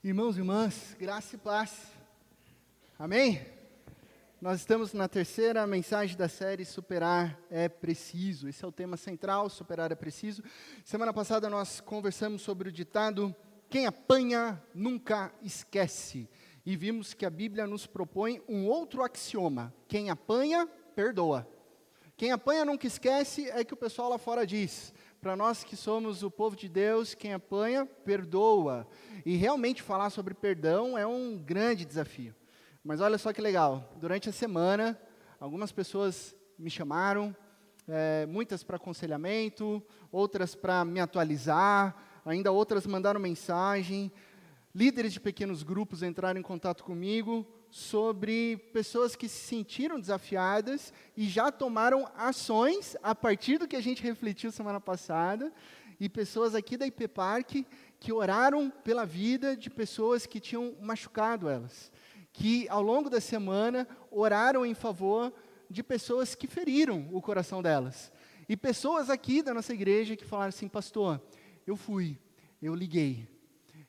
Irmãos e irmãs, graça e paz. Amém? Nós estamos na terceira mensagem da série Superar é Preciso. Esse é o tema central, superar é preciso. Semana passada nós conversamos sobre o ditado, quem apanha nunca esquece. E vimos que a Bíblia nos propõe um outro axioma, quem apanha, perdoa. Quem apanha nunca esquece é que o pessoal lá fora diz. Para nós que somos o povo de Deus, quem apanha, perdoa. E realmente falar sobre perdão é um grande desafio. Mas olha só que legal, durante a semana, algumas pessoas me chamaram, muitas para aconselhamento, outras para me atualizar, ainda outras mandaram mensagem. Líderes de pequenos grupos entraram em contato comigo sobre pessoas que se sentiram desafiadas e já tomaram ações a partir do que a gente refletiu semana passada, e pessoas aqui da IP Park que oraram pela vida de pessoas que tinham machucado elas, que ao longo da semana oraram em favor de pessoas que feriram o coração delas, e pessoas aqui da nossa igreja que falaram assim, pastor, eu liguei,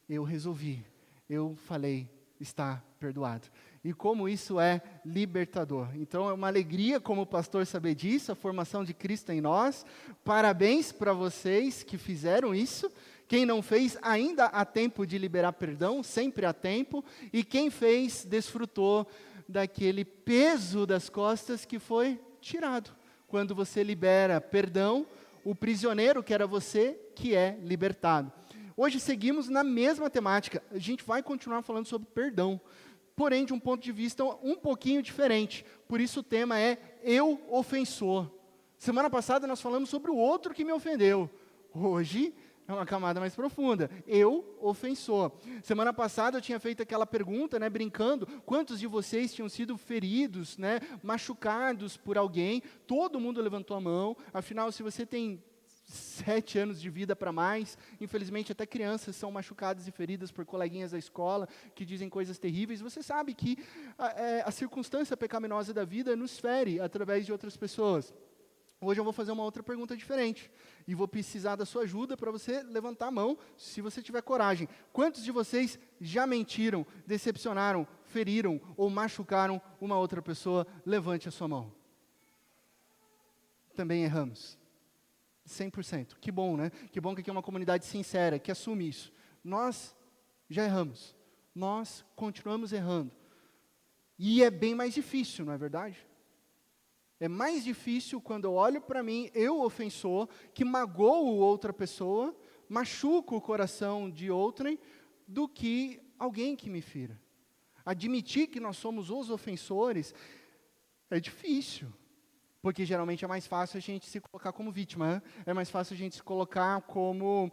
eu resolvi, eu falei, está perdoado. E como isso é libertador. Então é uma alegria como pastor saber disso, a formação de Cristo em nós. Parabéns para vocês que fizeram isso. Quem não fez, ainda há tempo de liberar perdão, sempre há tempo. E quem fez, desfrutou daquele peso das costas que foi tirado. Quando você libera perdão, o prisioneiro que era você, que é libertado. Hoje seguimos na mesma temática, a gente vai continuar falando sobre perdão, porém de um ponto de vista um pouquinho diferente, por isso o tema é eu ofensor. Semana passada nós falamos sobre o outro que me ofendeu, hoje é uma camada mais profunda, eu ofensor. Semana passada eu tinha feito aquela pergunta, brincando, quantos de vocês tinham sido feridos, machucados por alguém? Todo mundo levantou a mão, afinal se você tem 7 anos de vida para mais, infelizmente até crianças são machucadas e feridas por coleguinhas da escola, que dizem coisas terríveis. Você sabe que a circunstância pecaminosa da vida nos fere através de outras pessoas. Hoje eu vou fazer uma outra pergunta diferente, e vou precisar da sua ajuda para você levantar a mão, se você tiver coragem. Quantos de vocês já mentiram, decepcionaram, feriram ou machucaram uma outra pessoa? Levante a sua mão. Também erramos. 100%. Que bom, né? Que bom que aqui é uma comunidade sincera, que assume isso. Nós já erramos. Nós continuamos errando. E é bem mais difícil, não é verdade? É mais difícil quando eu olho para mim, eu ofensor, que magoo outra pessoa, machuco o coração de outrem, do que alguém que me fira. Admitir que nós somos os ofensores é difícil. Porque geralmente é mais fácil a gente se colocar como vítima, né? É mais fácil a gente se colocar como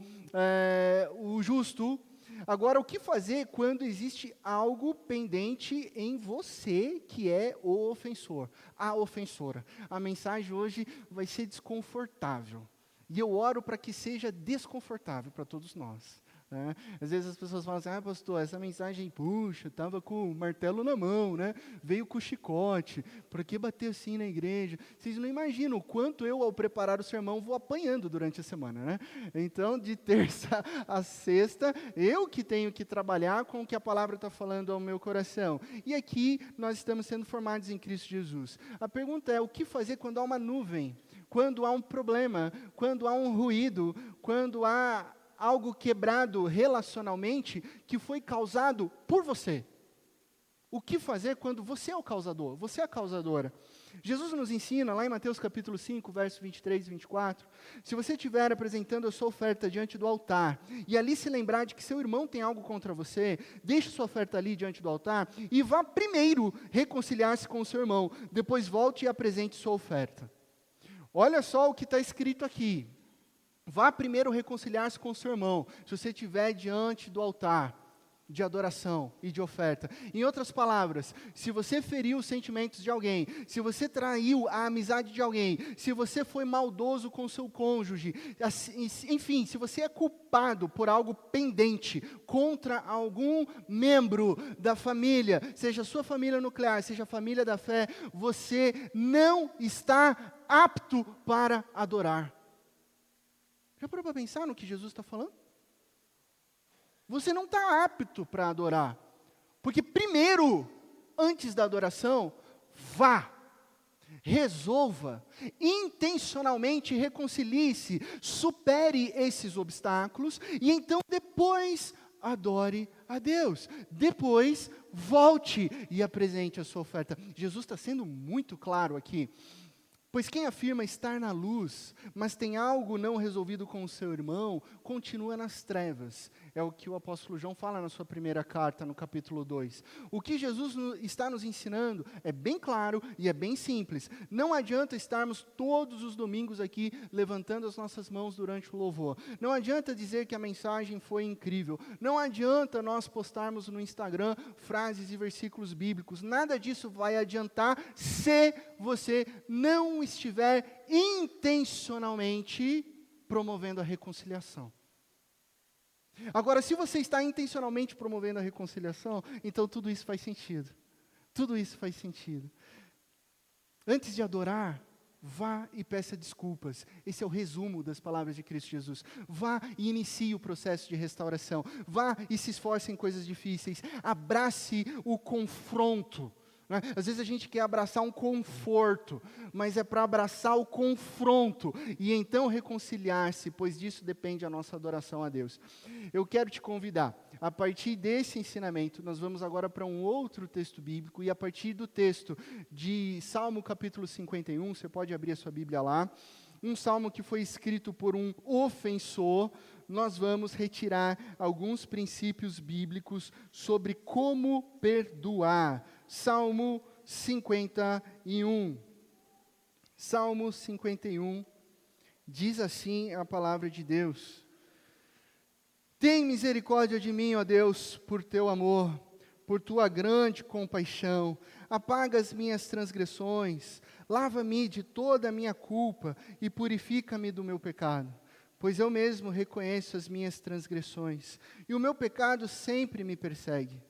o justo. Agora, o que fazer quando existe algo pendente em você que é o ofensor, a ofensora? A mensagem hoje vai ser desconfortável. E eu oro para que seja desconfortável para todos nós. Às vezes as pessoas falam assim, pastor, essa mensagem, puxa, estava com o martelo na mão, veio com o chicote, por que bater assim na igreja? Vocês não imaginam o quanto eu, ao preparar o sermão, vou apanhando durante a semana, Então, de terça a sexta, eu que tenho que trabalhar com o que a palavra está falando ao meu coração. E aqui nós estamos sendo formados em Cristo Jesus. A pergunta é, o que fazer quando há uma nuvem? Quando há um problema? Quando há um ruído? Quando há algo quebrado relacionalmente que foi causado por você? O que fazer quando você é o causador? Você é a causadora. Jesus nos ensina, lá em Mateus capítulo 5, versos 23 e 24, se você estiver apresentando a sua oferta diante do altar, e ali se lembrar de que seu irmão tem algo contra você, deixe sua oferta ali diante do altar, e vá primeiro reconciliar-se com o seu irmão, depois volte e apresente sua oferta. Olha só o que está escrito aqui. Vá primeiro reconciliar-se com o seu irmão, se você estiver diante do altar de adoração e de oferta. Em outras palavras, se você feriu os sentimentos de alguém, se você traiu a amizade de alguém, se você foi maldoso com seu cônjuge, enfim, se você é culpado por algo pendente contra algum membro da família, seja a sua família nuclear, seja a família da fé, você não está apto para adorar. Já parou para pensar no que Jesus está falando? você não está apto para adorar. Porque primeiro, antes da adoração, vá, resolva, intencionalmente reconcilie-se, supere esses obstáculos, e então depois adore a Deus. Depois, volte e apresente a sua oferta. Jesus está sendo muito claro aqui. Pois quem afirma estar na luz, mas tem algo não resolvido com o seu irmão, continua nas trevas. É o que o apóstolo João fala na sua primeira carta, no capítulo 2. O que Jesus está nos ensinando é bem claro e é bem simples. Não adianta estarmos todos os domingos aqui levantando as nossas mãos durante o louvor. Não adianta dizer que a mensagem foi incrível. Não adianta nós postarmos no Instagram frases e versículos bíblicos. Nada disso vai adiantar se você não estiver intencionalmente promovendo a reconciliação. Agora, se você está intencionalmente promovendo a reconciliação, então tudo isso faz sentido. Tudo isso faz sentido. Antes de adorar, vá e peça desculpas. Esse é o resumo das palavras de Cristo Jesus. Vá e inicie o processo de restauração. Vá e se esforce em coisas difíceis. Abrace o confronto. Né? Às vezes a gente quer abraçar um conforto, mas é para abraçar o confronto e então reconciliar-se, pois disso depende a nossa adoração a Deus. Eu quero te convidar, a partir desse ensinamento, nós vamos agora para um outro texto bíblico, e a partir do texto de Salmo capítulo 51, você pode abrir a sua Bíblia lá, um salmo que foi escrito por um ofensor. Nós vamos retirar alguns princípios bíblicos sobre como perdoar. Salmo 51. Salmo 51 diz assim a palavra de Deus: Tem misericórdia de mim, ó Deus, por teu amor, por tua grande compaixão. Apaga as minhas transgressões, lava-me de toda a minha culpa e purifica-me do meu pecado. Pois eu mesmo reconheço as minhas transgressões, e o meu pecado sempre me persegue.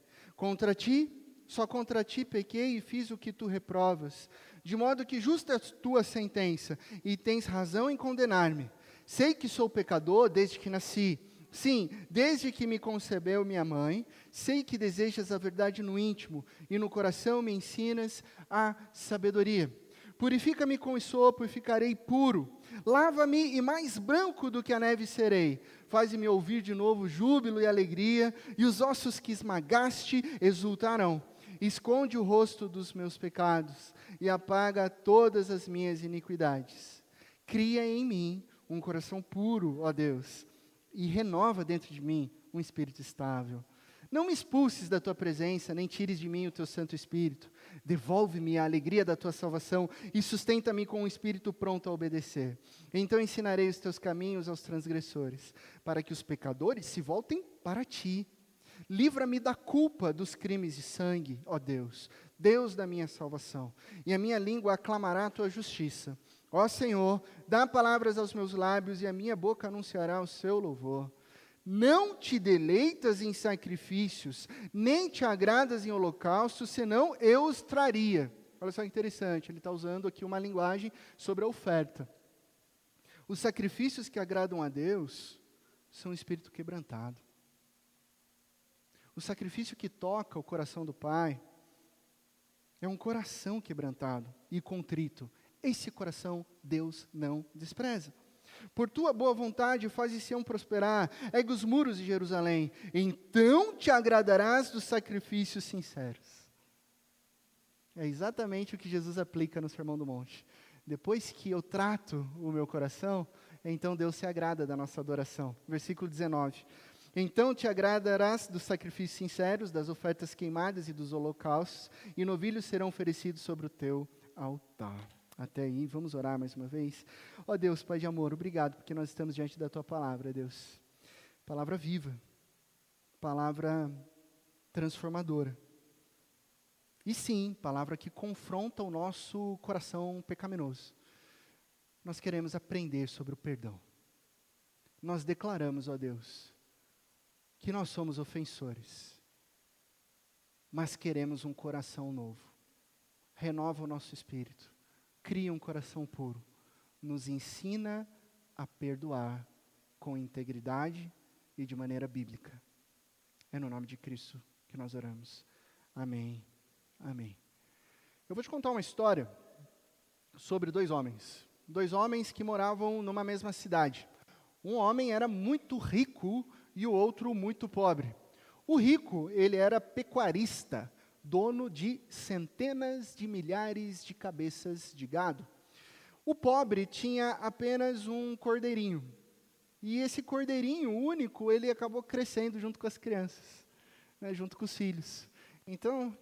Só contra ti pequei e fiz o que tu reprovas, de modo que justa é a tua sentença, e tens razão em condenar-me. Sei que sou pecador desde que nasci. Sim, desde que me concebeu minha mãe, sei que desejas a verdade no íntimo, e no coração me ensinas a sabedoria. Purifica-me com esopo e ficarei puro. Lava-me e mais branco do que a neve serei. Faz-me ouvir de novo júbilo e alegria, e os ossos que esmagaste exultarão. Esconde o rosto dos meus pecados e apaga todas as minhas iniquidades. Cria em mim um coração puro, ó Deus, e renova dentro de mim um espírito estável. Não me expulses da tua presença, nem tires de mim o teu Santo Espírito. Devolve-me a alegria da tua salvação e sustenta-me com um espírito pronto a obedecer. Então ensinarei os teus caminhos aos transgressores, para que os pecadores se voltem para ti. Livra-me da culpa dos crimes de sangue, ó Deus, Deus da minha salvação, e a minha língua aclamará a tua justiça. Ó Senhor, dá palavras aos meus lábios, e a minha boca anunciará o seu louvor. Não te deleitas em sacrifícios, nem te agradas em holocaustos, senão eu os traria. Olha só que interessante, ele está usando aqui uma linguagem sobre a oferta. Os sacrifícios que agradam a Deus são um espírito quebrantado. O sacrifício que toca o coração do Pai é um coração quebrantado e contrito. Esse coração Deus não despreza. Por tua boa vontade fazes Sião prosperar, ergue os muros de Jerusalém, então te agradarás dos sacrifícios sinceros. É exatamente o que Jesus aplica no Sermão do Monte. Depois que eu trato o meu coração, então Deus se agrada da nossa adoração. Versículo 19. Então te agradarás dos sacrifícios sinceros, das ofertas queimadas e dos holocaustos, e novilhos serão oferecidos sobre o teu altar. Até aí, vamos orar mais uma vez. Ó Deus, Pai de amor, obrigado, porque nós estamos diante da Tua palavra, Deus. Palavra viva, palavra transformadora. E sim, palavra que confronta o nosso coração pecaminoso. Nós queremos aprender sobre o perdão. Nós declaramos, ó Deus, que nós somos ofensores, mas queremos um coração novo. Renova o nosso espírito. Cria um coração puro, nos ensina a perdoar com integridade e de maneira bíblica. É no nome de Cristo que nós oramos. Amém. Amém. Eu vou te contar uma história sobre dois homens que moravam numa mesma cidade. Um homem era muito rico e o outro muito pobre. O rico, ele era pecuarista, dono de centenas de milhares de cabeças de gado. O pobre tinha apenas um cordeirinho. E esse cordeirinho único, ele acabou crescendo junto com as crianças, né, junto com os filhos. Então,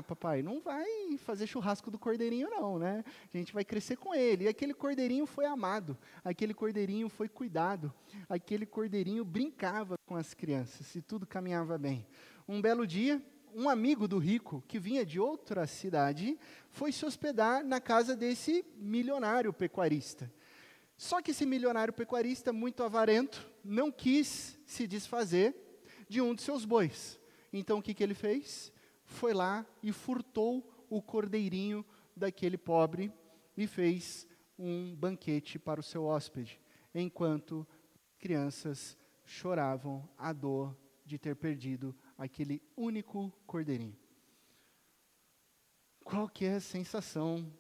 papai, não vai fazer churrasco do cordeirinho não, né? A gente vai crescer com ele. E aquele cordeirinho foi amado, aquele cordeirinho foi cuidado, aquele cordeirinho brincava com as crianças e tudo caminhava bem. Um belo dia, um amigo do rico, que vinha de outra cidade, foi se hospedar na casa desse milionário pecuarista. Só que esse milionário pecuarista, muito avarento, não quis se desfazer de um de seus bois. Então, o que ele fez? Foi lá e furtou o cordeirinho daquele pobre e fez um banquete para o seu hóspede, enquanto crianças choravam a dor de ter perdido aquele único cordeirinho. Qual que é a sensação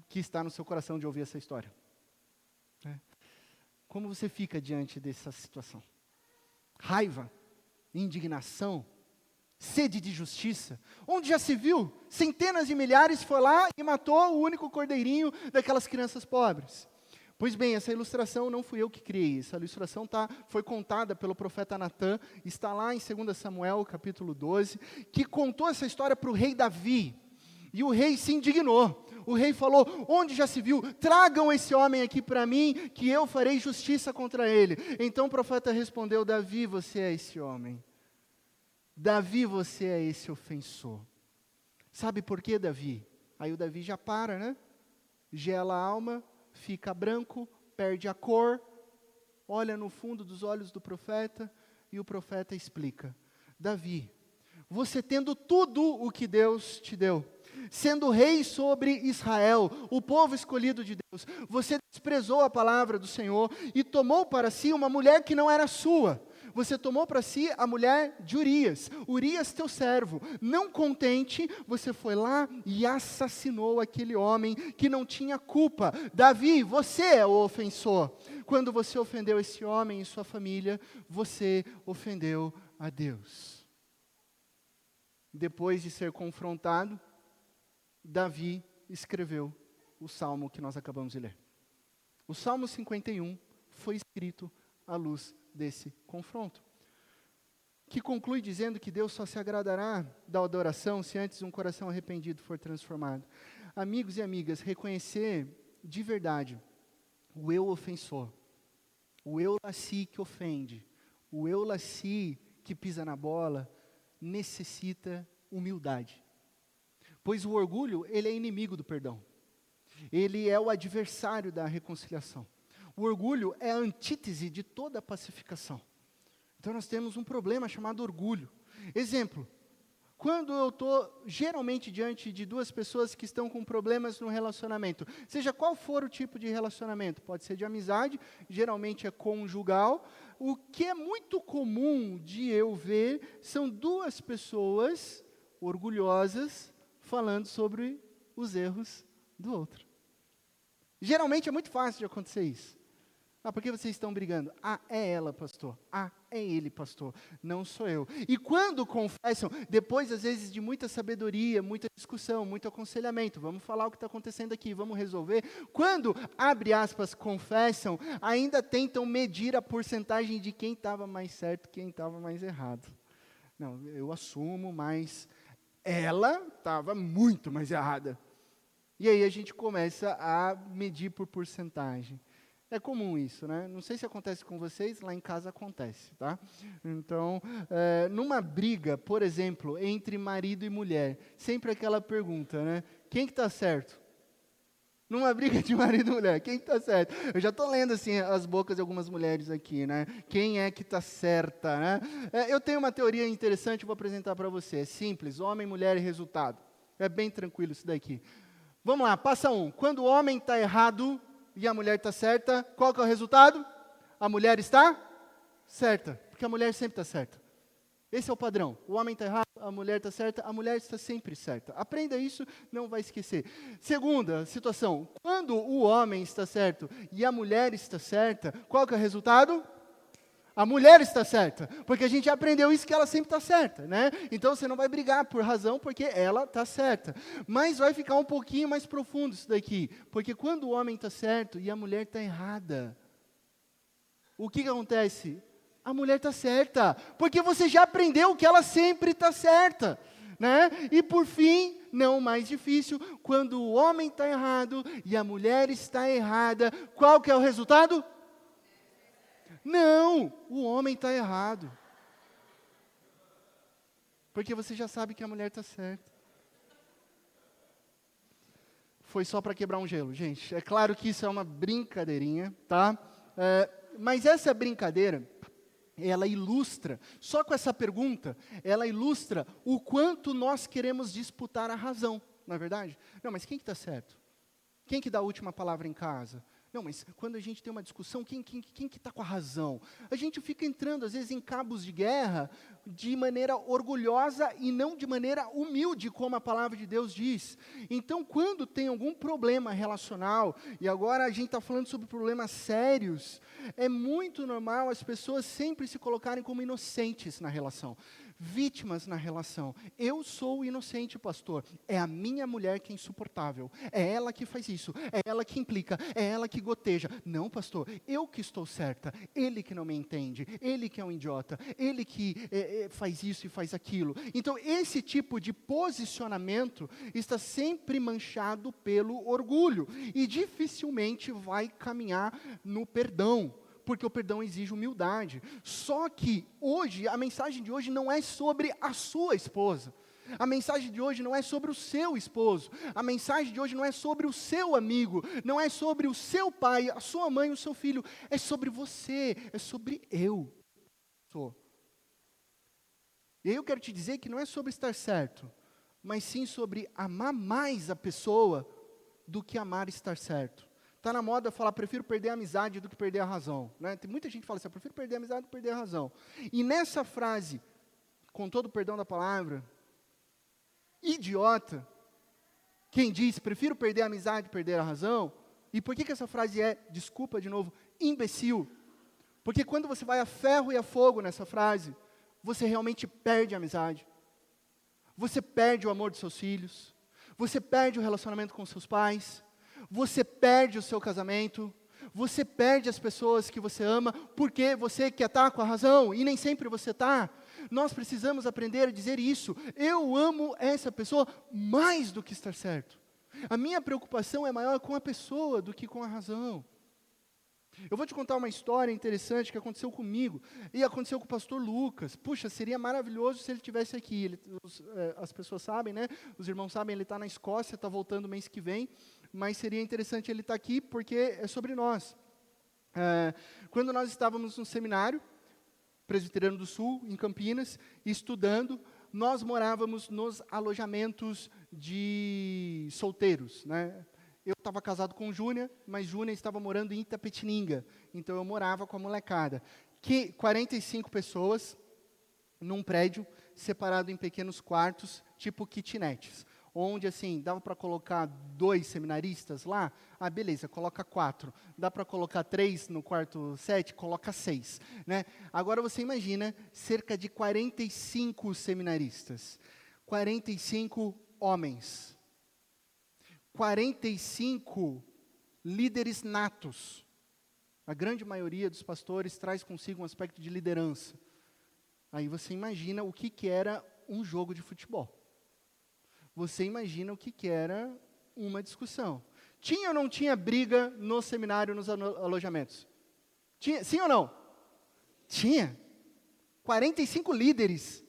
que está no seu coração de ouvir essa história? Como você fica diante dessa situação? Raiva, indignação, sede de justiça. Onde já se viu? Centenas de milhares foi lá e matou o único cordeirinho daquelas crianças pobres. Pois bem, essa ilustração não fui eu que criei. Essa ilustração foi contada pelo profeta Natã, está lá em 2 Samuel, capítulo 12, que contou essa história para o rei Davi. E o rei se indignou. O rei falou: onde já se viu? Tragam esse homem aqui para mim, que eu farei justiça contra ele. Então o profeta respondeu: Davi, você é esse homem. Davi, você é esse ofensor. Sabe por quê, Davi? Aí o Davi já para, né? Gela a alma, fica branco, perde a cor, olha no fundo dos olhos do profeta, e o profeta explica: Davi, você tendo tudo o que Deus te deu, sendo rei sobre Israel, o povo escolhido de Deus, você desprezou a palavra do Senhor e tomou para si uma mulher que não era sua. Você tomou para si a mulher de Urias, teu servo. Não contente, você foi lá e assassinou aquele homem que não tinha culpa. Davi, você é o ofensor. Quando você ofendeu esse homem e sua família, você ofendeu a Deus. Depois de ser confrontado, Davi escreveu o salmo que nós acabamos de ler. O Salmo 51 foi escrito à luz desse confronto, que conclui dizendo que Deus só se agradará da adoração se antes um coração arrependido for transformado. Amigos e amigas, reconhecer de verdade o eu ofensor, o eu laci que ofende, o eu laci que pisa na bola, necessita humildade. Pois o orgulho, ele é inimigo do perdão. Ele é o adversário da reconciliação. O orgulho é a antítese de toda a pacificação. Então nós temos um problema chamado orgulho. Exemplo, quando eu estou geralmente diante de duas pessoas que estão com problemas no relacionamento, seja qual for o tipo de relacionamento, pode ser de amizade, geralmente é conjugal, o que é muito comum de eu ver são duas pessoas orgulhosas falando sobre os erros do outro. Geralmente é muito fácil de acontecer isso. Por que vocês estão brigando? É ela, pastor. É ele, pastor. Não sou eu. E quando confessam, depois às vezes de muita sabedoria, muita discussão, muito aconselhamento, vamos falar o que está acontecendo aqui, vamos resolver. Quando, abre aspas, confessam, ainda tentam medir a porcentagem de quem estava mais certo, quem estava mais errado. Não, eu assumo, mas ela estava muito mais errada. E aí a gente começa a medir por porcentagem. É comum isso, né? Não sei se acontece com vocês, lá em casa acontece, tá? Então, numa briga, por exemplo, entre marido e mulher, sempre aquela pergunta, né? Quem que está certo? Numa briga de marido e mulher, quem que está certo? Eu já estou lendo assim as bocas de algumas mulheres aqui, né? Quem é que está certa, né? Eu tenho uma teoria interessante, vou apresentar para você. É simples, homem, mulher e resultado. É bem tranquilo isso daqui. Vamos lá, passa um. Quando o homem está errado e a mulher está certa, qual que é o resultado? A mulher está certa, porque a mulher sempre está certa. Esse é o padrão. O homem está errado, a mulher está certa, a mulher está sempre certa. Aprenda isso, não vai esquecer. Segunda situação, quando o homem está certo e a mulher está certa, qual que é o resultado? A mulher está certa, porque a gente aprendeu isso que ela sempre está certa, né? Então você não vai brigar por razão, porque ela está certa. Mas vai ficar um pouquinho mais profundo isso daqui, porque quando o homem está certo e a mulher está errada, o que acontece? A mulher está certa, porque você já aprendeu que ela sempre está certa, né? E por fim, não mais difícil, quando o homem está errado e a mulher está errada, qual que é o resultado? Não, o homem está errado. Porque você já sabe que a mulher está certa. Foi só para quebrar um gelo, gente. É claro que isso é uma brincadeirinha, tá? Mas essa brincadeira, ela ilustra, só com essa pergunta, ela ilustra o quanto nós queremos disputar a razão, não é verdade? Não, mas quem que está certo? Quem que dá a última palavra em casa? Não, mas quando a gente tem uma discussão, quem que está com a razão? A gente fica entrando, às vezes, em cabos de guerra de maneira orgulhosa e não de maneira humilde, como a palavra de Deus diz. Então, quando tem algum problema relacional, e agora a gente está falando sobre problemas sérios, é muito normal as pessoas sempre se colocarem como inocentes na relação. Vítimas na relação. Eu sou o inocente, pastor. É a minha mulher que é insuportável. É ela que faz isso. É ela que implica. É ela que goteja. Não, pastor. Eu que estou certa. Ele que não me entende. Ele que é um idiota. Ele que faz isso e faz aquilo. Então, esse tipo de posicionamento está sempre manchado pelo orgulho. E dificilmente vai caminhar no perdão. Porque o perdão exige humildade. Só que hoje, a mensagem de hoje não é sobre a sua esposa. A mensagem de hoje não é sobre o seu esposo. A mensagem de hoje não é sobre o seu amigo. Não é sobre o seu pai, a sua mãe, o seu filho. É sobre você, é sobre eu. E aí eu quero te dizer que não é sobre estar certo, mas sim sobre amar mais a pessoa do que amar estar certo. Está na moda falar, prefiro perder a amizade do que perder a razão. Né? Tem muita gente que fala assim, eu prefiro perder a amizade do que perder a razão. E nessa frase, com todo o perdão da palavra, idiota, quem diz, prefiro perder a amizade do que perder a razão, e por que essa frase é, desculpa de novo, imbecil? Porque quando você vai a ferro e a fogo nessa frase, você realmente perde a amizade. Você perde o amor dos seus filhos. Você perde o relacionamento com seus pais. Você perde o seu casamento, você perde as pessoas que você ama, porque você quer estar com a razão, e nem sempre você está. Nós precisamos aprender a dizer isso, eu amo essa pessoa mais do que estar certo. A minha preocupação é maior com a pessoa do que com a razão. Eu vou te contar uma história interessante que aconteceu comigo, e aconteceu com o pastor Lucas. Puxa, seria maravilhoso se ele estivesse aqui. As pessoas sabem, né? Os irmãos sabem, ele está na Escócia, está voltando mês que vem, mas seria interessante ele estar aqui, porque é sobre nós. Quando nós estávamos no seminário, Presbiteriano do Sul, em Campinas, estudando, nós morávamos nos alojamentos de solteiros, né? Eu estava casado com Júnior, mas Júnior estava morando em Itapetininga, então eu morava com a molecada. 45 pessoas num prédio, separado em pequenos quartos, tipo kitnets, onde assim, dava para colocar 2 seminaristas lá, beleza, coloca 4. Dá para colocar 3 no quarto 7, coloca 6. Né? Agora você imagina, cerca de 45 seminaristas, 45 homens, 45 líderes natos. A grande maioria dos pastores traz consigo um aspecto de liderança. Aí você imagina o que era um jogo de futebol. Você imagina o que era uma discussão. Tinha ou não tinha briga no seminário, nos alojamentos? Tinha, sim ou não? Tinha. 45 líderes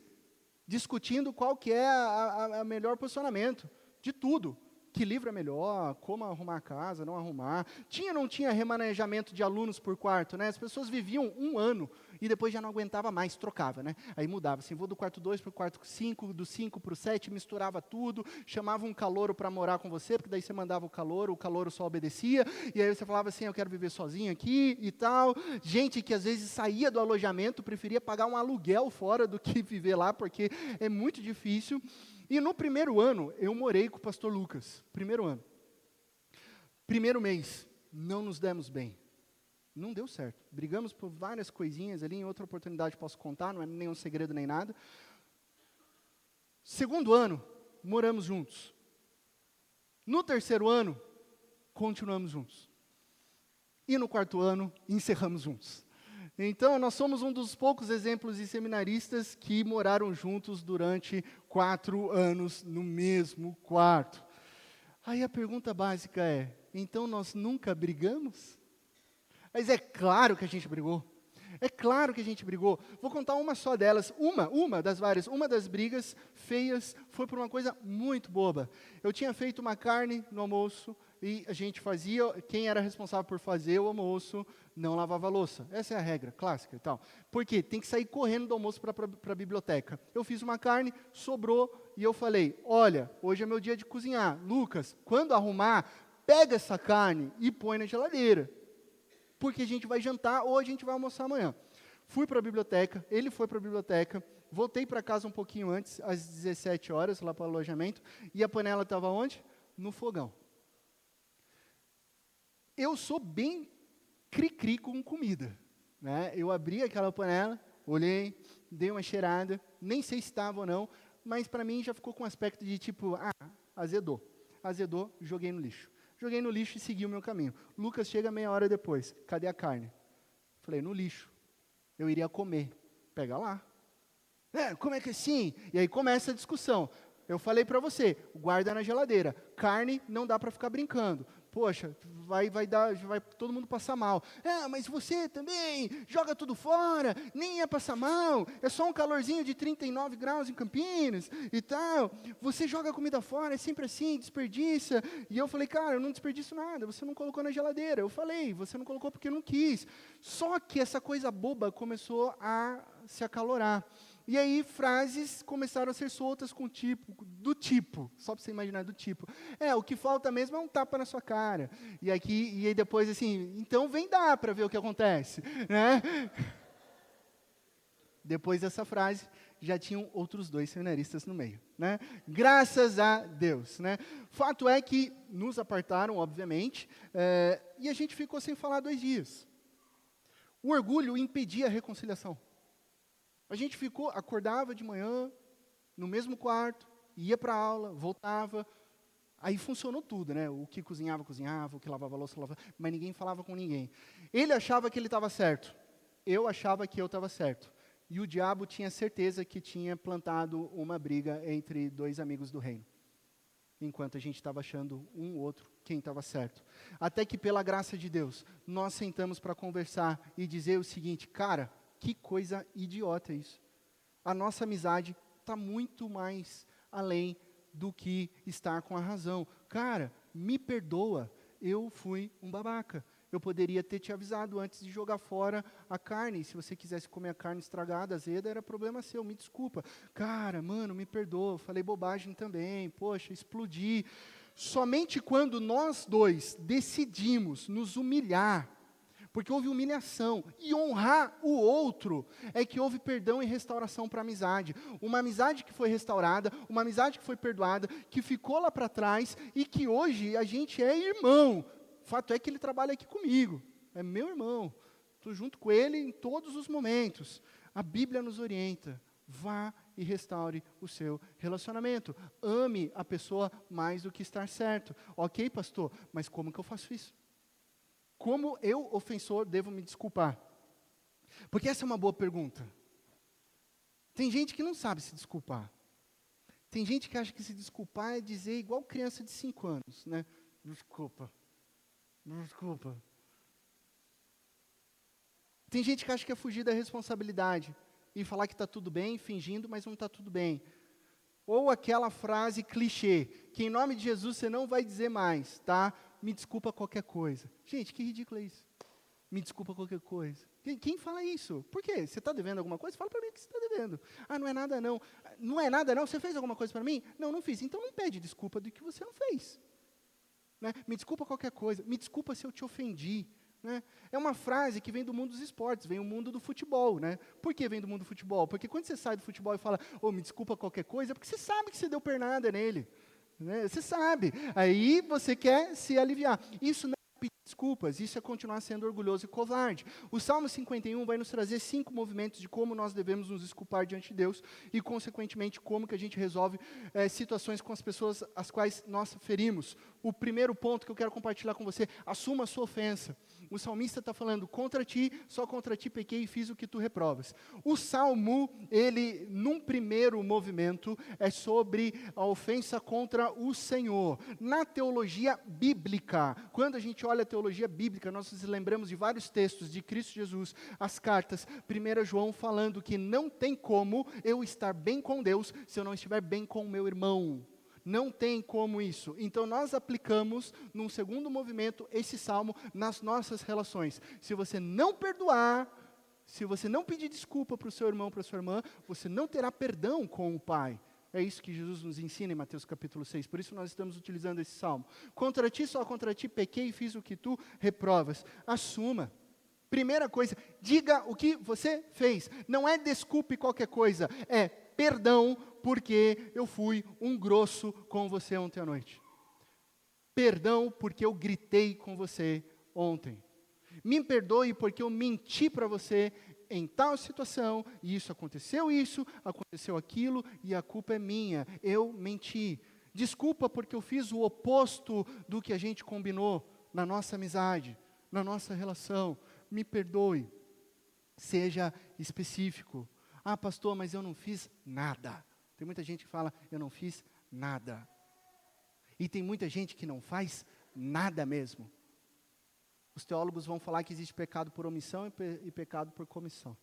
discutindo qual que é a melhor posicionamento de tudo. Que livro é melhor, como arrumar a casa, não arrumar. Tinha ou não tinha remanejamento de alunos por quarto, né? As pessoas viviam 1 ano E depois já não aguentava mais, trocava, né? Aí mudava, assim, vou do quarto 2 para o quarto 5, do 5 para o 7, misturava tudo, chamava um calouro para morar com você, porque daí você mandava o calouro só obedecia, e aí você falava assim, eu quero viver sozinho aqui e tal. Gente que às vezes saía do alojamento, preferia pagar um aluguel fora do que viver lá, porque é muito difícil. E no primeiro ano, eu morei com o pastor Lucas, primeiro ano. Primeiro mês, não nos demos bem. Não deu certo. Brigamos por várias coisinhas ali, em outra oportunidade posso contar, não é nenhum segredo nem nada. Segundo ano, moramos juntos. No terceiro ano, continuamos juntos. E no quarto ano, encerramos juntos. Então, nós somos um dos poucos exemplos de seminaristas que moraram juntos durante 4 anos no mesmo quarto. Aí a pergunta básica é, então nós nunca brigamos? Mas é claro que a gente brigou. É claro que a gente brigou. Vou contar uma só delas. Uma das várias. Uma das brigas feias foi por uma coisa muito boba. Eu tinha feito uma carne no almoço e a gente fazia, quem era responsável por fazer o almoço não lavava a louça. Essa é a regra clássica e tal. Por quê? Tem que sair correndo do almoço para a biblioteca. Eu fiz uma carne, sobrou e eu falei, olha, hoje é meu dia de cozinhar. Lucas, quando arrumar, pega essa carne e põe na geladeira. Porque a gente vai jantar ou a gente vai almoçar amanhã. Fui para a biblioteca, ele foi para a biblioteca, voltei para casa um pouquinho antes, às 17 horas, lá para o alojamento, e a panela estava onde? No fogão. Eu sou bem cri-cri com comida, né? Eu abri aquela panela, olhei, dei uma cheirada, nem sei se estava ou não, mas para mim já ficou com um aspecto de tipo, azedou. Azedou, joguei no lixo. Joguei no lixo e segui o meu caminho. Lucas chega meia hora depois. Cadê a carne? Falei, no lixo. Eu iria comer. Pega lá. Como é que é assim? E aí começa a discussão. Eu falei para você, guarda na geladeira. Carne não dá para ficar brincando. Poxa, vai todo mundo passar mal. Mas você também joga tudo fora, nem ia passar mal, é só um calorzinho de 39 graus em Campinas e tal. Você joga comida fora, é sempre assim, desperdiça. E eu falei, cara, eu não desperdiço nada, você não colocou na geladeira. Eu falei, você não colocou porque não quis. Só que essa coisa boba começou a se acalorar. E aí frases começaram a ser soltas do tipo, só para você imaginar, do tipo, o que falta mesmo é um tapa na sua cara. E aí depois assim, então vem dar para ver o que acontece, né? Depois dessa frase, já tinham outros 2 seminaristas no meio, né? Graças a Deus, né? Fato é que nos apartaram, obviamente, e a gente ficou sem falar 2 dias. O orgulho impedia a reconciliação. A gente acordava de manhã, no mesmo quarto, ia para a aula, voltava, aí funcionou tudo, né? O que cozinhava, o que lavava a louça, mas ninguém falava com ninguém. Ele achava que ele estava certo, eu achava que eu estava certo. E o diabo tinha certeza que tinha plantado uma briga entre 2 amigos do reino. Enquanto a gente estava achando um outro quem estava certo. Até que pela graça de Deus, nós sentamos para conversar e dizer o seguinte, cara, que coisa idiota isso. A nossa amizade está muito mais além do que estar com a razão. Cara, me perdoa, eu fui um babaca. Eu poderia ter te avisado antes de jogar fora a carne. Se você quisesse comer a carne estragada, azeda, era problema seu, me desculpa. Cara, mano, me perdoa, falei bobagem também, poxa, explodi. Somente quando nós 2 decidimos nos humilhar, porque houve humilhação, e honrar o outro, é que houve perdão e restauração para a amizade. Uma amizade que foi restaurada, uma amizade que foi perdoada, que ficou lá para trás, e que hoje a gente é irmão. Fato é que ele trabalha aqui comigo, é meu irmão. Estou junto com ele em todos os momentos. A Bíblia nos orienta, vá e restaure o seu relacionamento. Ame a pessoa mais do que estar certo. Ok, pastor, mas como que eu faço isso? Como eu, ofensor, devo me desculpar? Porque essa é uma boa pergunta. Tem gente que não sabe se desculpar. Tem gente que acha que se desculpar é dizer igual criança de 5 anos, né? Desculpa. Tem gente que acha que é fugir da responsabilidade e falar que está tudo bem, fingindo, mas não está tudo bem. Ou aquela frase clichê, que em nome de Jesus você não vai dizer mais, tá? Me desculpa qualquer coisa. Gente, que ridículo é isso? Me desculpa qualquer coisa. Quem fala isso? Por quê? Você está devendo alguma coisa? Fala para mim o que você está devendo. Ah, não é nada não. Não é nada não? Você fez alguma coisa para mim? Não, não fiz. Então não pede desculpa do que você não fez. Né? Me desculpa qualquer coisa. Me desculpa se eu te ofendi. Né? É uma frase que vem do mundo dos esportes, vem do mundo do futebol. Né? Por que vem do mundo do futebol? Porque quando você sai do futebol e fala, me desculpa qualquer coisa, é porque você sabe que você deu pernada nele. Né? Você sabe. Aí você quer se aliviar. Isso não é pedir desculpas, isso é continuar sendo orgulhoso e covarde. O Salmo 51 vai nos trazer 5 movimentos de como nós devemos nos desculpar diante de Deus e, consequentemente, como que a gente resolve situações com as pessoas as quais nós ferimos. O primeiro ponto que eu quero compartilhar com você, assuma a sua ofensa. O salmista está falando, só contra ti pequei e fiz o que tu reprovas. O salmo, ele, num primeiro movimento, é sobre a ofensa contra o Senhor. Na teologia bíblica, quando a gente olha a teologia bíblica, nós nos lembramos de vários textos de Cristo Jesus, as cartas, 1 João falando que não tem como eu estar bem com Deus se eu não estiver bem com o meu irmão. Não tem como isso. Então, nós aplicamos, num segundo movimento, esse salmo nas nossas relações. Se você não perdoar, se você não pedir desculpa para o seu irmão, para a sua irmã, você não terá perdão com o Pai. É isso que Jesus nos ensina em Mateus capítulo 6. Por isso, nós estamos utilizando esse salmo. Só contra ti pequei e fiz o que tu reprovas. Assuma. Primeira coisa, diga o que você fez. Não é desculpe qualquer coisa, é perdão porque eu fui um grosso com você ontem à noite. Perdão porque eu gritei com você ontem. Me perdoe porque eu menti para você em tal situação, e isso, aconteceu aquilo, e a culpa é minha, eu menti. Desculpa porque eu fiz o oposto do que a gente combinou na nossa amizade, na nossa relação. Me perdoe. Seja específico. Ah, pastor, mas eu não fiz nada. Tem muita gente que fala, eu não fiz nada. E tem muita gente que não faz nada mesmo. Os teólogos vão falar que existe pecado por omissão e pecado por comissão.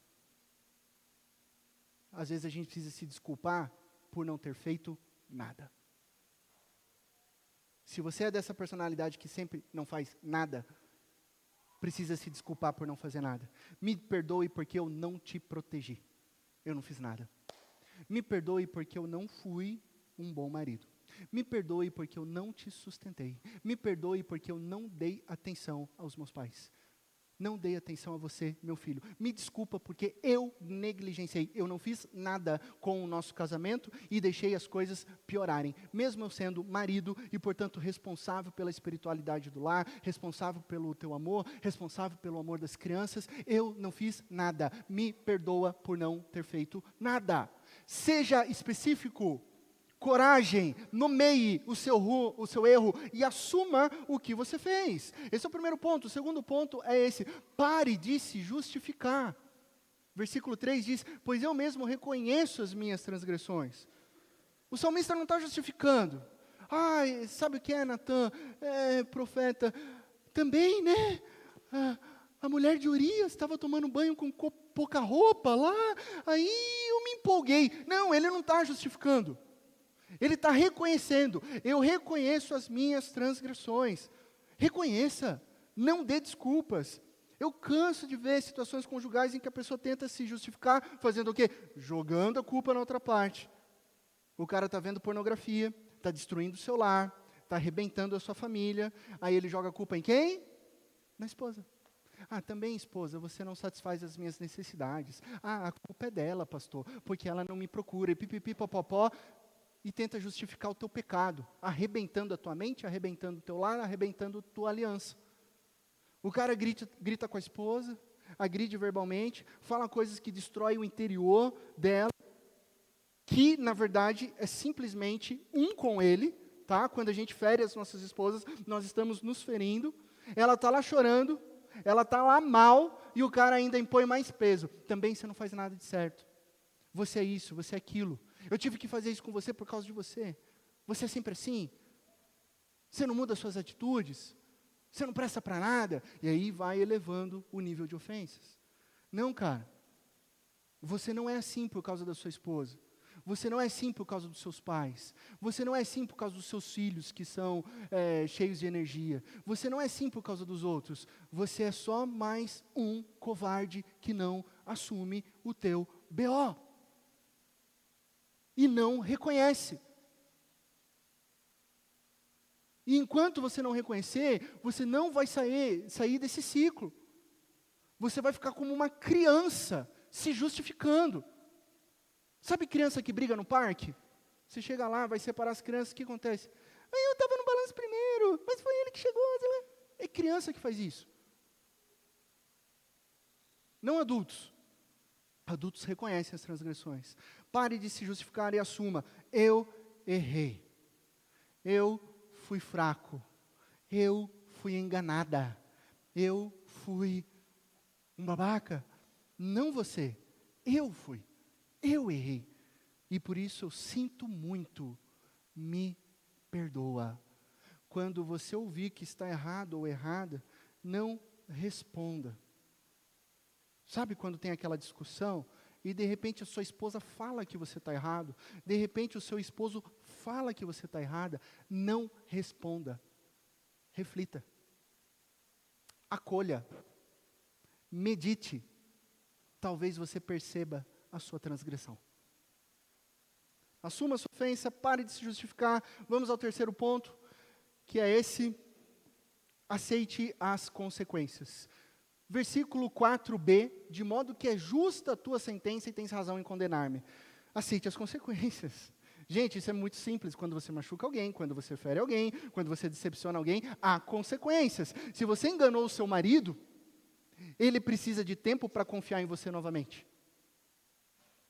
Às vezes a gente precisa se desculpar por não ter feito nada. Se você é dessa personalidade que sempre não faz nada, precisa se desculpar por não fazer nada. Me perdoe porque eu não te protegi. Eu não fiz nada. Me perdoe porque eu não fui um bom marido. Me perdoe porque eu não te sustentei. Me perdoe porque eu não dei atenção aos meus pais. Não dei atenção a você, meu filho. Me desculpa porque eu negligenciei. Eu não fiz nada com o nosso casamento e deixei as coisas piorarem. Mesmo eu sendo marido e, portanto, responsável pela espiritualidade do lar, responsável pelo teu amor, responsável pelo amor das crianças, eu não fiz nada. Me perdoa por não ter feito nada. Seja específico. Coragem, nomeie o seu erro e assuma o que você fez. Esse é o primeiro ponto. O segundo ponto é esse: pare de se justificar. Versículo 3 diz, pois eu mesmo reconheço as minhas transgressões. O salmista não está justificando. Sabe o que é, Natan? Profeta, também, né? A mulher de Urias estava tomando banho com pouca roupa lá, aí eu me empolguei. Não, ele não está justificando. Ele está reconhecendo, eu reconheço as minhas transgressões. Reconheça, não dê desculpas. Eu canso de ver situações conjugais em que a pessoa tenta se justificar, fazendo o quê? Jogando a culpa na outra parte. O cara está vendo pornografia, está destruindo o seu lar, está arrebentando a sua família, aí ele joga a culpa em quem? Na esposa. Também, esposa, você não satisfaz as minhas necessidades. A culpa é dela, pastor, porque ela não me procura, e pipipi, popopó. E tenta justificar o teu pecado, arrebentando a tua mente, arrebentando o teu lar, arrebentando a tua aliança. O cara grita com a esposa, agride verbalmente, fala coisas que destroem o interior dela, que na verdade é simplesmente com ele, tá? Quando a gente fere as nossas esposas, nós estamos nos ferindo, ela está lá chorando, ela está lá mal, e o cara ainda impõe mais peso. Também você não faz nada de certo. Você é isso, você é aquilo. Eu tive que fazer isso com você por causa de você. Você é sempre assim? Você não muda as suas atitudes? Você não presta para nada? E aí vai elevando o nível de ofensas. Não, cara. Você não é assim por causa da sua esposa. Você não é assim por causa dos seus pais. Você não é assim por causa dos seus filhos que são cheios de energia. Você não é assim por causa dos outros. Você é só mais um covarde que não assume o teu BO. E não reconhece. E enquanto você não reconhecer, você não vai sair desse ciclo. Você vai ficar como uma criança, se justificando. Sabe criança que briga no parque? Você chega lá, vai separar as crianças, o que acontece? Eu estava no balanço primeiro, mas foi ele que chegou. É criança que faz isso. Não adultos. Adultos reconhecem as transgressões. Pare de se justificar e assuma. Eu errei. Eu fui fraco. Eu fui enganada. Eu fui um babaca. Não você. Eu fui. Eu errei. E por isso eu sinto muito. Me perdoa. Quando você ouvir que está errado ou errada, não responda. Sabe quando tem aquela discussão e de repente a sua esposa fala que você está errado, de repente o seu esposo fala que você está errada, não responda. Reflita. Acolha. Medite. Talvez você perceba a sua transgressão. Assuma a sua ofensa, pare de se justificar. Vamos ao terceiro ponto, que é esse: aceite as consequências. Versículo 4b, de modo que é justa a tua sentença e tens razão em condenar-me. Aceite as consequências. Gente, isso é muito simples. Quando você machuca alguém, quando você fere alguém, quando você decepciona alguém, há consequências. Se você enganou o seu marido, ele precisa de tempo para confiar em você novamente.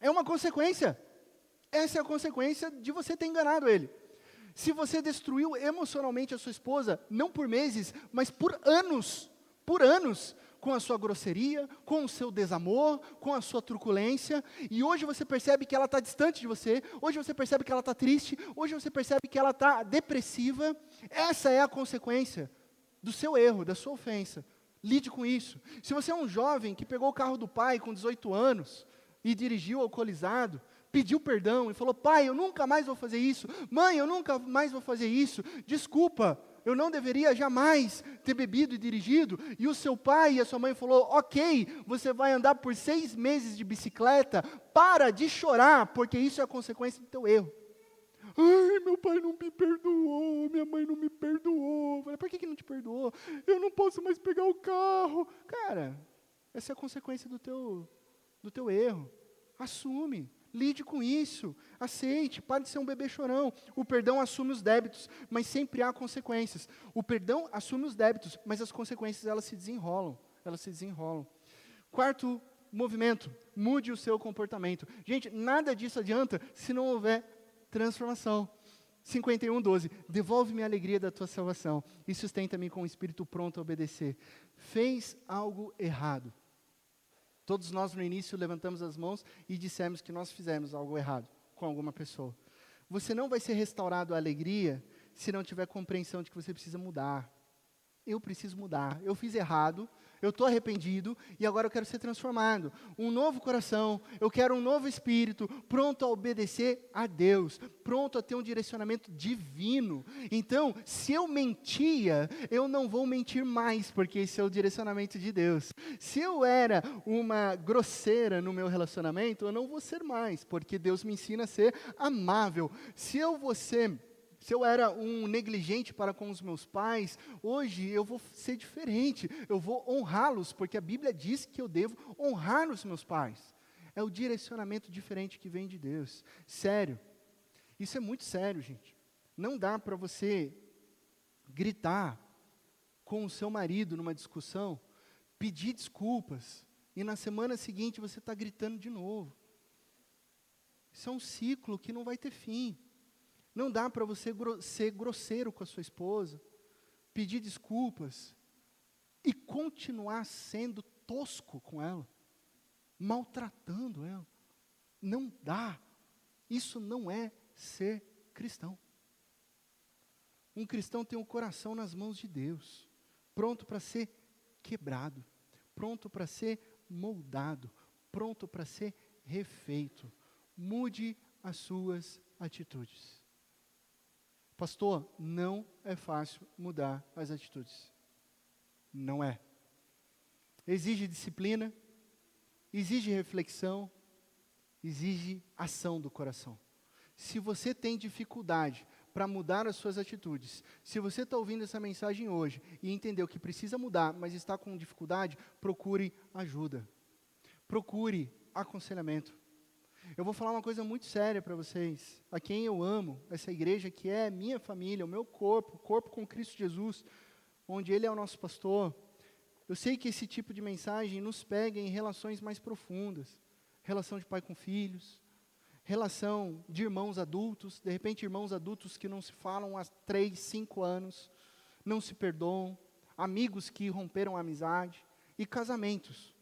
É uma consequência. Essa é a consequência de você ter enganado ele. Se você destruiu emocionalmente a sua esposa, não por meses, mas por anos, com a sua grosseria, com o seu desamor, com a sua truculência, e hoje você percebe que ela está distante de você, hoje você percebe que ela está triste, hoje você percebe que ela está depressiva, essa é a consequência do seu erro, da sua ofensa. Lide com isso. Se você é um jovem que pegou o carro do pai com 18 anos, e dirigiu alcoolizado, pediu perdão e falou: pai, eu nunca mais vou fazer isso, mãe, eu nunca mais vou fazer isso, desculpa, eu não deveria jamais ter bebido e dirigido, e o seu pai e a sua mãe falou: ok, você vai andar por 6 meses de bicicleta, para de chorar, porque isso é a consequência do teu erro. Ai, meu pai não me perdoou, minha mãe não me perdoou. Eu falei: por que não te perdoou? Eu não posso mais pegar o carro. Cara, essa é a consequência do teu erro. Assume. Lide com isso, aceite, pare de ser um bebê chorão. O perdão assume os débitos, mas sempre há consequências. O perdão assume os débitos, mas as consequências elas se desenrolam. Quarto movimento, mude o seu comportamento. Gente, nada disso adianta se não houver transformação. 51:12, devolve-me a alegria da tua salvação e sustenta-me com o espírito pronto a obedecer. Fez algo errado. Todos nós no início levantamos as mãos e dissemos que nós fizemos algo errado com alguma pessoa. Você não vai ser restaurado à alegria se não tiver compreensão de que você precisa mudar. Eu preciso mudar, eu fiz errado, eu estou arrependido e agora eu quero ser transformado. Um novo coração, eu quero um novo espírito, pronto a obedecer a Deus, pronto a ter um direcionamento divino. Então, se eu mentia, eu não vou mentir mais, porque esse é o direcionamento de Deus. Se eu era uma grosseira no meu relacionamento, eu não vou ser mais, porque Deus me ensina a ser amável. Se eu era um negligente para com os meus pais, hoje eu vou ser diferente, eu vou honrá-los, porque a Bíblia diz que eu devo honrar os meus pais. É o direcionamento diferente que vem de Deus. Sério, isso é muito sério, gente. Não dá para você gritar com o seu marido numa discussão, pedir desculpas, e na semana seguinte você está gritando de novo. Isso é um ciclo que não vai ter fim. Não dá para você ser grosseiro com a sua esposa, pedir desculpas e continuar sendo tosco com ela, maltratando ela. Não dá. Isso não é ser cristão. Um cristão tem o coração nas mãos de Deus, pronto para ser quebrado, pronto para ser moldado, pronto para ser refeito. Mude as suas atitudes. Pastor, não é fácil mudar as atitudes. Não é. Exige disciplina, exige reflexão, exige ação do coração. Se você tem dificuldade para mudar as suas atitudes, se você está ouvindo essa mensagem hoje e entendeu que precisa mudar, mas está com dificuldade, procure ajuda. Procure aconselhamento. Eu vou falar uma coisa muito séria para vocês. A quem eu amo, essa igreja que é minha família, o meu corpo, o corpo com Cristo Jesus, onde Ele é o nosso pastor. Eu sei que esse tipo de mensagem nos pega em relações mais profundas. Relação de pai com filhos, relação de irmãos adultos, de repente irmãos adultos que não se falam há 3, 5 anos, não se perdoam, amigos que romperam a amizade, e casamentos.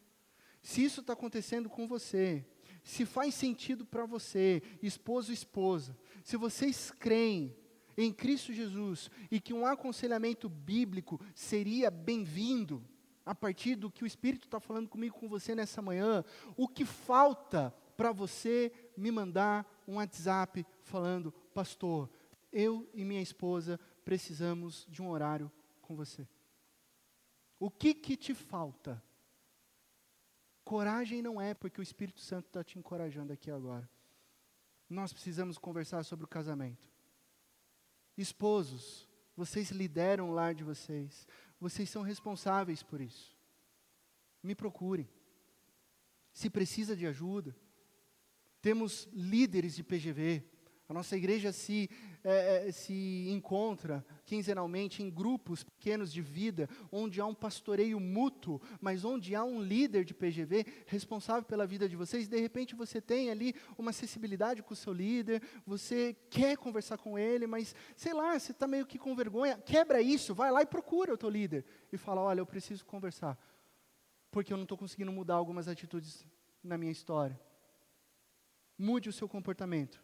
Se isso está acontecendo com você, se faz sentido para você, esposo e esposa, se vocês creem em Cristo Jesus e que um aconselhamento bíblico seria bem-vindo, a partir do que o Espírito está falando comigo, com você nessa manhã, o que falta para você me mandar um WhatsApp falando, pastor, eu e minha esposa precisamos de um horário com você. O que te falta? Coragem não é, porque o Espírito Santo está te encorajando aqui agora. Nós precisamos conversar sobre o casamento. Esposos, vocês lideram o lar de vocês. Vocês são responsáveis por isso. Me procurem. Se precisa de ajuda, temos líderes de PGV. A nossa igreja se encontra quinzenalmente em grupos pequenos de vida, onde há um pastoreio mútuo, mas onde há um líder de PGV responsável pela vida de vocês. De repente você tem ali uma acessibilidade com o seu líder, você quer conversar com ele, mas sei lá, você está meio que com vergonha. Quebra isso, vai lá e procura o teu líder. E fala, olha, eu preciso conversar, porque eu não estou conseguindo mudar algumas atitudes na minha história. Mude o seu comportamento.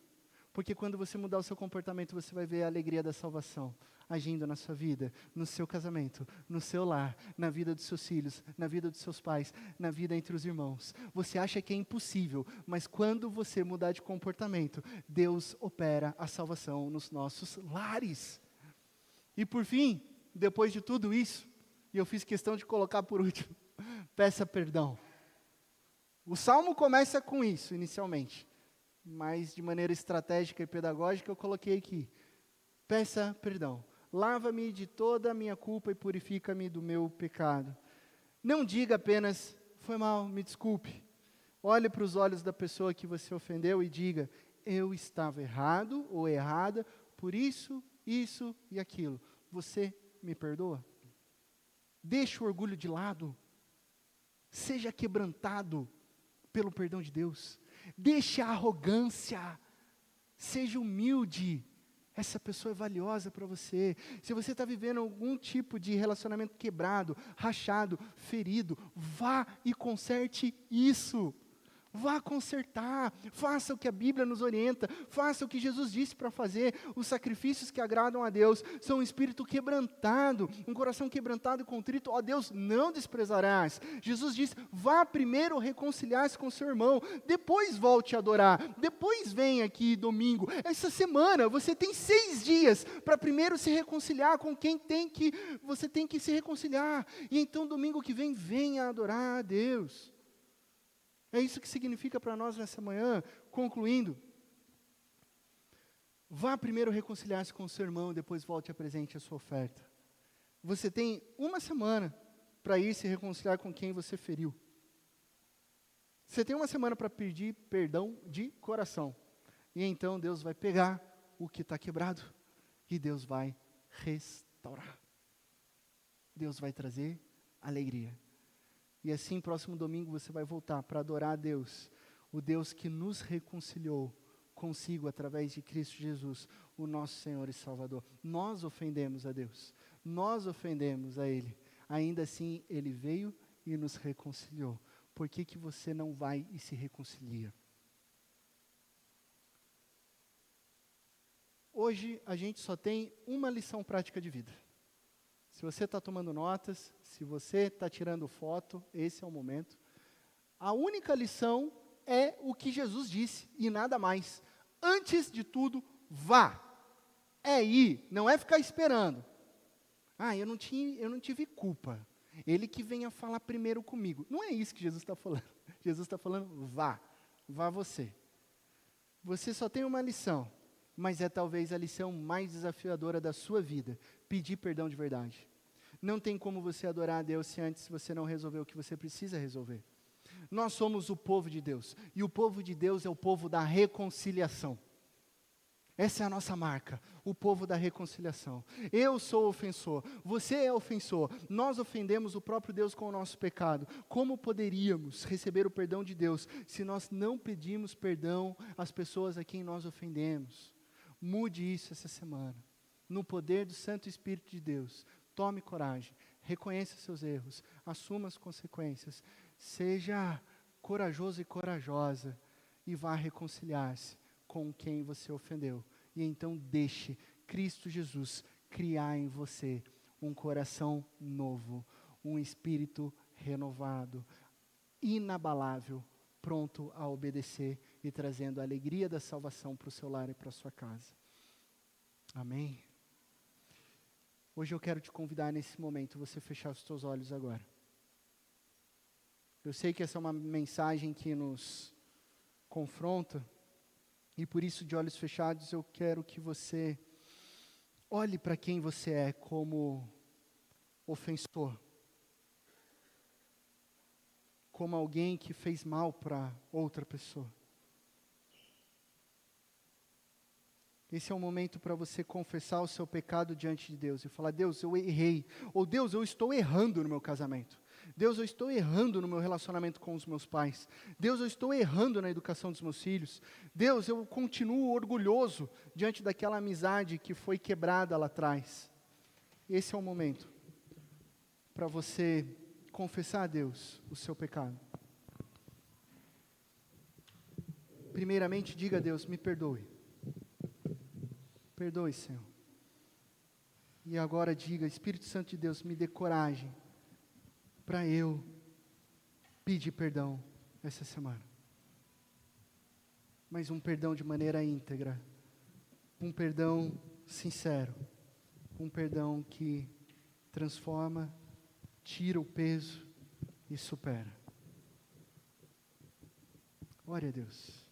Porque quando você mudar o seu comportamento, você vai ver a alegria da salvação agindo na sua vida, no seu casamento, no seu lar, na vida dos seus filhos, na vida dos seus pais, na vida entre os irmãos. Você acha que é impossível, mas quando você mudar de comportamento, Deus opera a salvação nos nossos lares. E por fim, depois de tudo isso, e eu fiz questão de colocar por último, peça perdão. O Salmo começa com isso, inicialmente. Mas de maneira estratégica e pedagógica eu coloquei aqui, peça perdão, lava-me de toda a minha culpa e purifica-me do meu pecado. Não diga apenas, foi mal, me desculpe. Olhe para os olhos da pessoa que você ofendeu e diga, eu estava errado ou errada por isso, isso e aquilo. Você me perdoa? Deixe o orgulho de lado, seja quebrantado pelo perdão de Deus. Deixe a arrogância, seja humilde, essa pessoa é valiosa para você. Se você está vivendo algum tipo de relacionamento quebrado, rachado, ferido, vá e conserte isso. Vá consertar, faça o que a Bíblia nos orienta, faça o que Jesus disse para fazer. Os sacrifícios que agradam a Deus são um espírito quebrantado, um coração quebrantado e contrito, ó Deus, não desprezarás. Jesus diz, vá primeiro reconciliar-se com seu irmão, depois volte a adorar, depois vem aqui domingo. Essa semana você tem 6 dias para primeiro se reconciliar com quem você tem que se reconciliar, e então domingo que vem, venha adorar a Deus. É isso que significa para nós nessa manhã. Concluindo, vá primeiro reconciliar-se com o seu irmão, depois volte e apresente a sua oferta. Você tem 1 semana para ir se reconciliar com quem você feriu. Você tem 1 semana para pedir perdão de coração. E então Deus vai pegar o que está quebrado e Deus vai restaurar. Deus vai trazer alegria. E assim, próximo domingo, você vai voltar para adorar a Deus, o Deus que nos reconciliou consigo através de Cristo Jesus, o nosso Senhor e Salvador. Nós ofendemos a Deus, nós ofendemos a Ele. Ainda assim, Ele veio e nos reconciliou. Por que você não vai e se reconcilia? Hoje, a gente só tem uma lição prática de vida. Se você está tomando notas, se você está tirando foto, esse é o momento. A única lição é o que Jesus disse, e nada mais. Antes de tudo, vá. É ir, não é ficar esperando. Eu não tive culpa. Ele que venha falar primeiro comigo. Não é isso que Jesus está falando. Jesus está falando, vá você. Você só tem uma lição, mas é talvez a lição mais desafiadora da sua vida, pedir perdão de verdade. Não tem como você adorar a Deus se antes você não resolver o que você precisa resolver. Nós somos o povo de Deus, e o povo de Deus é o povo da reconciliação. Essa é a nossa marca, o povo da reconciliação. Eu sou ofensor, você é ofensor, nós ofendemos o próprio Deus com o nosso pecado. Como poderíamos receber o perdão de Deus se nós não pedimos perdão às pessoas a quem nós ofendemos? Mude isso essa semana. No poder do Santo Espírito de Deus, tome coragem, reconheça seus erros, assuma as consequências, seja corajoso e corajosa e vá reconciliar-se com quem você ofendeu. E então deixe Cristo Jesus criar em você um coração novo, um espírito renovado, inabalável, pronto a obedecer e trazendo a alegria da salvação para o seu lar e para a sua casa. Amém? Hoje eu quero te convidar nesse momento, você fechar os seus olhos agora. Eu sei que essa é uma mensagem que nos confronta, e por isso, de olhos fechados, eu quero que você olhe para quem você é como ofensor. Como alguém que fez mal para outra pessoa. Esse é o momento para você confessar o seu pecado diante de Deus e falar, Deus, eu errei. Ou Deus, eu estou errando no meu casamento. Deus, eu estou errando no meu relacionamento com os meus pais. Deus, eu estou errando na educação dos meus filhos. Deus, eu continuo orgulhoso diante daquela amizade que foi quebrada lá atrás. Esse é o momento para você confessar a Deus o seu pecado. Primeiramente, diga a Deus, me perdoe. Perdoe, Senhor. E agora diga, Espírito Santo de Deus, me dê coragem para eu pedir perdão essa semana. Mas um perdão de maneira íntegra. Um perdão sincero. Um perdão que transforma, tira o peso e supera. Glória a Deus.